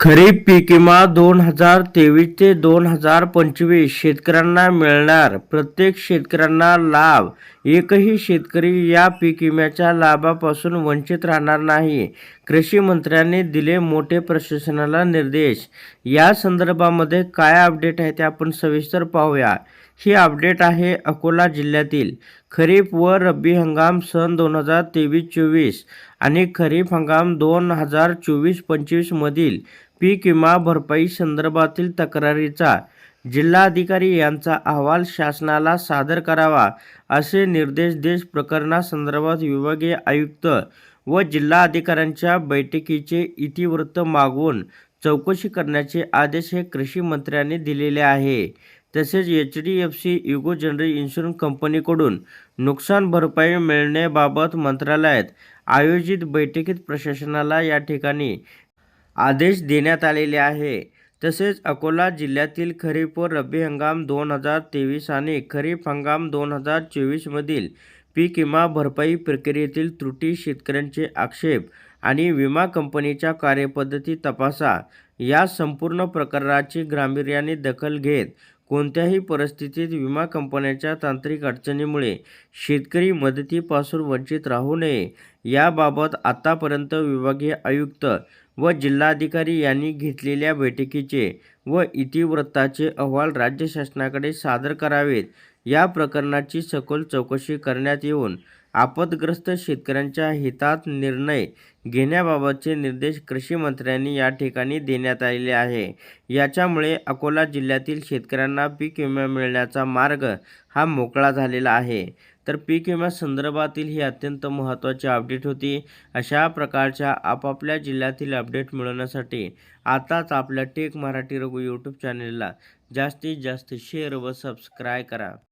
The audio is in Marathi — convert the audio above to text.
खरीप पीक विमा 2023 ते 2025 शेतकऱ्यांना मिळणार. प्रत्येक शेतकऱ्यांना लाभ. एकही शेतकरी या पीक विम्याच्या लाभापासून वंचित राहणार नाही. कृषी मंत्र्यांनी दिले मोठे प्रशासनाला निर्देश. या संदर्भामध्ये काय अपडेट आहे ते आपण सविस्तर पाहूया. ही अपडेट आहे अकोला जिल्ह्यातील खरीप व रब्बी हंगाम सन 2023-24 आणि खरीप हंगाम 2024-25 मधील पीक विमा भरपाई संदर्भातील तक्रारीचा जिल्हाधिकारी यांचा अहवाल शासनाला सादर करावा असे निर्देश देश प्रकरणासंदर्भात विभागीय आयुक्त व जिल्हाधिकाऱ्यांच्या बैठकीचे इतिवृत्त मागवून चौकशी करण्याचे आदेश हे कृषी मंत्र्यांनी दिलेले आहे. तसेच HDFC युगो जनरल इन्शुरन्स कंपनीकडून नुकसान भरपाई मिळण्याबाबत मंत्रालयात आयोजित बैठकीत प्रशासनाला या ठिकाणी आदेश देण्यात आलेले आहे. तसेच अकोला जिल्ह्यातील खरीप व रब्बी हंगाम 2023 आणि खरीप हंगाम 2024 मधील पीक विमा भरपाई प्रक्रियेतील त्रुटी, शेतकऱ्यांचे आक्षेप आणि विमा कंपनीच्या कार्यपद्धती तपासा. या संपूर्ण प्रकरणाची गांभीर्याने दखल घेत कोणत्याही परिस्थितीत विमा कंपन्यांच्या तांत्रिक अडचणीमुळे शेतकरी मदतीपासून वंचित राहू नये याबाबत आतापर्यंत विभागीय आयुक्त व जिल्हाधिकारी यांनी घेतलेल्या बैठकीचे व इतिवृत्ताचे अहवाल राज्य शासनाकडे सादर करावेत. या प्रकरणाची सखोल चौकशी करण्यात येऊन आपदग्रस्त शेतकऱ्यांच्या हितात निर्णय घेण्याबाबतचे निर्देश कृषी मंत्र्यांनी या ठिकाणी देण्यात आलेले आहे. याच्यामुळे अकोला जिल्ह्यातील शेतकऱ्यांना पीक विमा मिळण्याचा मार्ग हा मोकळा झालेला आहे. तर पीक विमा संदर्भातील ही अत्यंत महत्त्वाची अपडेट होती. अशा प्रकारच्या आपापल्या जिल्ह्यातील अपडेट मिळवण्यासाठी आताच आपल्या टेक मराठी रघु यूट्यूब चॅनलला जास्तीत जास्त शेअर व सबस्क्राईब करा.